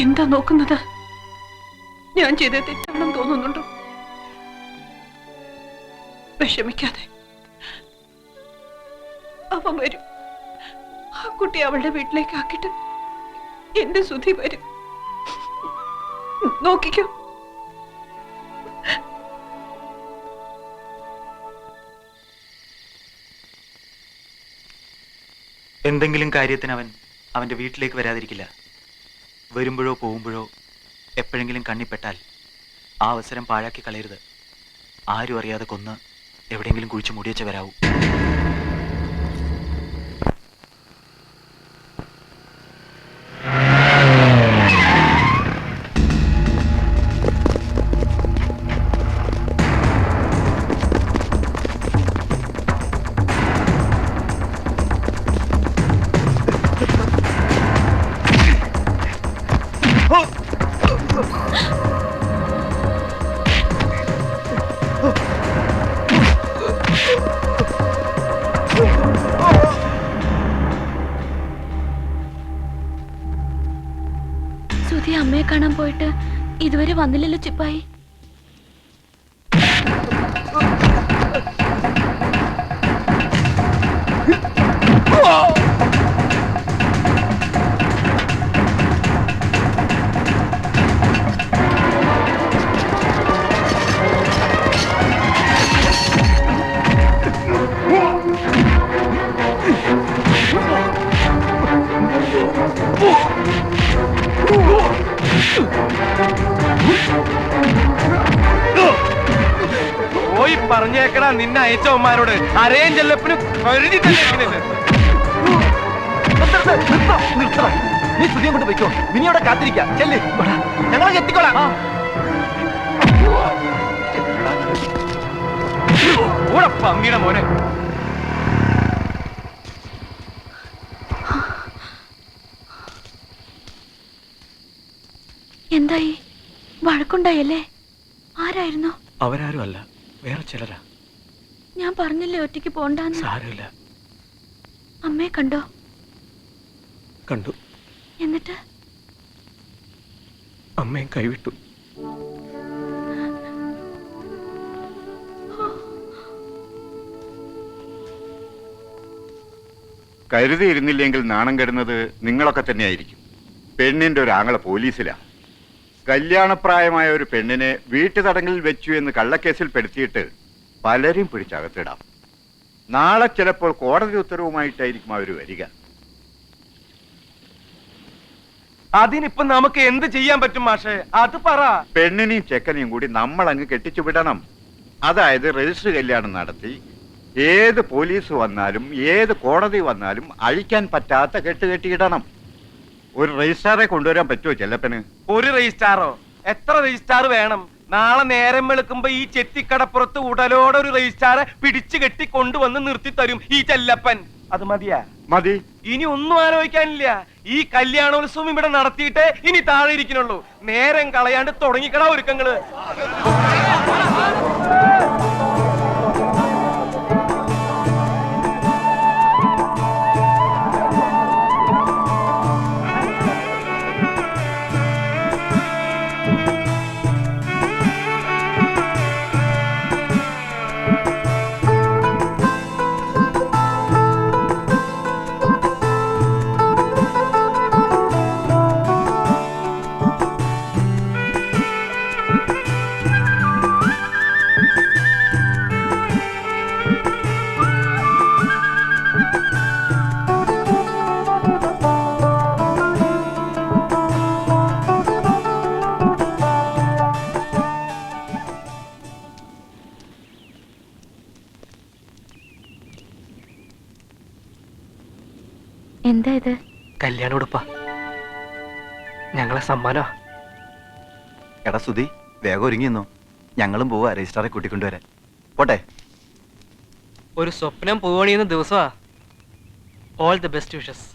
എന്താ നോക്കുന്നത്? ഞാൻ ചെയ്ത തെറ്റാണെന്ന് തോന്നുന്നുണ്ടോ? വിഷമിക്കാതെ, അവൻ വരും. ആ കുട്ടി അവളുടെ വീട്ടിലേക്ക് ആക്കിട്ട് എന്റെ സുധി വരും. നോക്കിക്കോ. എന്തെങ്കിലും കാര്യത്തിന് അവന്റെ വീട്ടിലേക്ക് വരാതിരിക്കില്ല. വരുമ്പോഴോ പോകുമ്പോഴോ എപ്പോഴെങ്കിലും കണ്ണിപ്പെട്ടാൽ ആ അവസരം പാഴാക്കി കളയരുത്. ആരും അറിയാതെ കൊന്ന് എവിടെയെങ്കിലും കുഴിച്ചു മുടിയച്ച വരാവൂ. സുധി അമ്മയെ കാണാൻ പോയിട്ട് ഇതുവരെ വന്നില്ലല്ലോ ചിപ്പായി. പോയി പറഞ്ഞേക്കടാ നിന്നെ അയച്ചവന്മാരോട് അരയും ചെല്ലപ്പിന് കരുതി തന്നെ. നീ സുധിയെ കൊണ്ട് പോയിക്കോ. മിനിയോടെ കാത്തിരിക്കാം. ചെല്ല്, ഞങ്ങളെ എത്തിക്കോളാം. പന്നിയുടെ മോനെ. എന്തായി? വഴക്കുണ്ടായല്ലേ? ആരായിരുന്നു? അവരാരും അല്ല, വേറെ ചിലരാ. ഞാൻ പറഞ്ഞില്ലേ ഒറ്റയ്ക്ക് പോണ്ടാന്ന്. സാരമില്ല. അമ്മയെ കണ്ടോ? കണ്ടു. എന്നിട്ട് അമ്മയും കൈവിട്ടു. കരുതിയിരുന്നില്ലെങ്കിൽ നാണം കെടുന്നത് നിങ്ങളൊക്കെ തന്നെയായിരിക്കും. പെണ്ണിന്റെ ഒരു ആങ്ങള പോലീസിലാ. കല്യാണപ്രായമായ ഒരു പെണ്ണിനെ വീട്ടുതടങ്കലിൽ വെച്ചു എന്ന് കള്ളക്കേസിൽ പെടുത്തിയിട്ട് പലരും പിടിച്ചകത്തിടാം. നാളെ ചിലപ്പോൾ കോടതി ഉത്തരവുമായിട്ടായിരിക്കും അവർ വരിക. അതിനിപ്പം നമുക്ക് എന്ത് ചെയ്യാൻ പറ്റും മാഷേ? അത് പറ. പെണ്ണിനെയും ചെക്കനെയും കൂടി നമ്മൾ അങ്ങ് കെട്ടിച്ചു വിടണം. അതായത് രജിസ്റ്റർ കല്യാണം നടത്തി ഏത് പോലീസ് വന്നാലും ഏത് കോടതി വന്നാലും അഴിക്കാൻ പറ്റാത്ത കെട്ടുകെട്ടിയിടണം. ഒരു രജിസ്ട്രാറെ കൊണ്ടുവരാൻ പറ്റുമോ ചെല്ലപ്പന്? ഒരു രജിസ്ട്രാറോ? എത്ര രജിസ്ട്രാർ വേണം? നാളെ നേരം വെളുക്കുമ്പോ ഈ ചെത്തിക്കടപ്പുറത്ത് ഉടലോടെ ഒരു രജിസ്ട്രാറെ പിടിച്ചു കെട്ടി കൊണ്ടുവന്ന് നിർത്തി തരും ഈ ചെല്ലപ്പൻ. അത് മതിയാ? മതി. ഇനി ഒന്നും ആലോചിക്കാനില്ല. ഈ കല്യാണോത്സവം ഇവിടെ നടത്തിയിട്ടേ ഇനി താഴെ ഇരിക്കണുള്ളൂ. നേരം കളയാണ്ട് തുടങ്ങിക്കടാ ഒരുക്കങ്ങള്. എന്താ ഇത്? കല്യാണം ഉടുപ്പാ. ഞങ്ങളെ സമ്മാനമാ. എടാ സുധി, വേഗം ഒരുങ്ങിയെന്നോ. ഞങ്ങളും പോവാ രജിസ്ട്രാറെ കൂട്ടിക്കൊണ്ടുവരാൻ. പോട്ടെ. ഒരു സ്വപ്നം പൂവണിയുന്ന ദിവസമാ. All the best wishes.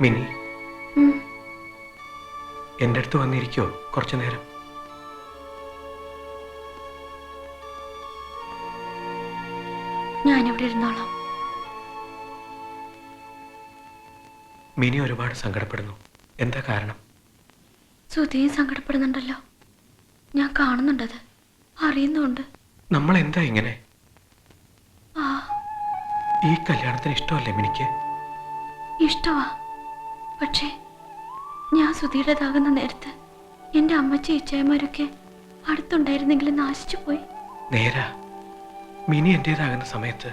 Mini, എൻ്റെ അടുത്ത് വന്നിരിക്കോ കുറച്ചു നേരം? ഞാനിവിടെ ഇരുന്നോളാം. മിനി ഒരുപാട് സങ്കടപ്പെടുന്നു. എന്താ കാരണം? സുധിയും സങ്കടപ്പെടുന്നുണ്ടല്ലോ. ഞാൻ കാണുന്നുണ്ടത്, അറിയുന്നുണ്ട്. നമ്മൾ എന്താ ഇങ്ങനെ? ആ, ഈ കല്യാണത്തിന് ഇഷ്ടമല്ലേ മിനിക്ക്? ഇഷ്ടമാ. പക്ഷേ ഞാൻ സുധിയുടേതാകുന്ന നേരത്ത് എൻ്റെ അമ്മച്ചി ഇച്ചായമാരൊക്കെ അടുത്തുണ്ടായിരുന്നെങ്കിൽ നാശിച്ചു പോയി. നേരാ, മിനി എന്റേതാകുന്ന സമയത്ത്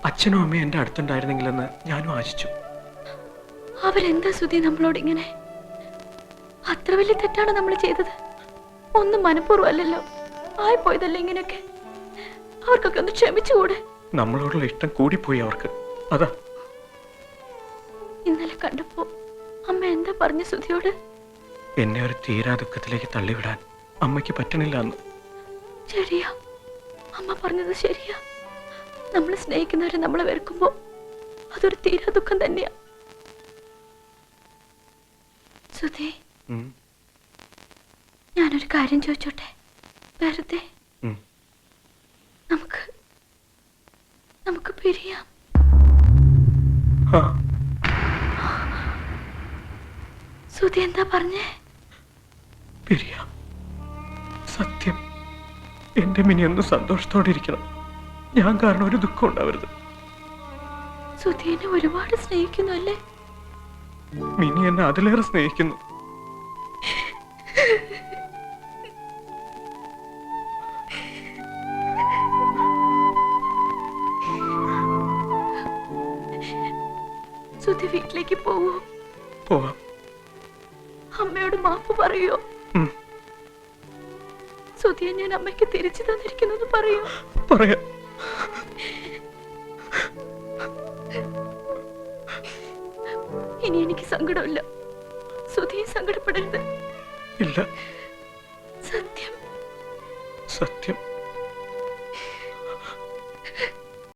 അച്ഛനും അമ്മയും എൻ്റെ അടുത്തുണ്ടായിരുന്നെങ്കിലെന്ന് ഞാനും ആശിച്ചു. അവരെന്താ സുധി നമ്മളോട് ഇങ്ങനെ? അത്ര വലിയ തെറ്റാണ് നമ്മൾ ചെയ്തത്. ഒന്നും മനഃപൂർവ്വമല്ലല്ലോ, ആയിപ്പോയതല്ലേ ഇങ്ങനെയൊക്കെ. അവർക്കൊക്കെ ഒന്ന് ക്ഷമിച്ചുകൂടെ? നമ്മളോടുള്ള ഇഷ്ടം കൂടിപ്പോയി അവർക്ക്, അതാ. ഇന്നലെ കണ്ടപ്പോ അമ്മ എന്താ പറഞ്ഞു സുധിയോട്? എന്നെ ഒരു തീരാ ദുഃഖത്തിലേക്ക് തള്ളിവിടാൻ അമ്മയ്ക്ക് പറ്റണില്ല എന്ന്. ശരിയാ, അമ്മ പറഞ്ഞത് ശരിയാ. നമ്മൾ സ്നേഹിക്കുന്നവരെ നമ്മളെ വെറുക്കുമ്പോ അതൊരു തീരാ ദുഃഖം തന്നെയാ. സുധി, ഞാനൊരു കാര്യം ചോദിച്ചോട്ടെ? വെറുതെ നമുക്ക് പിരിയാം. സുധി എന്താ പറഞ്ഞേ? പിരിയാം. സത്യം, എന്റെ മിനി ഒന്ന് സന്തോഷത്തോടെ ഇരിക്കണം. ഞാൻ കാരണം ഒരു ദുഃഖം ഉണ്ടാവരുത്. സുധി എന്നെ ഒരുപാട് സ്നേഹിക്കുന്നു അല്ലേ? മിനി എന്നെ അതിലേറെ സ്നേഹിക്കുന്നു. സുധി വീട്ടിലേക്ക് പോവോ? പോവാം. അമ്മയോട് മാപ്പ് പറയോ? സുധിയെ ഞാൻ അമ്മയ്ക്ക് തിരിച്ചു തന്നിരിക്കുന്നത് പറയോ? പറയാം. ഇനി എനിക്ക് സങ്കടമില്ല. സുധിയെ സങ്കടപ്പെടരുത്. ഇല്ല. സത്യം. സത്യം.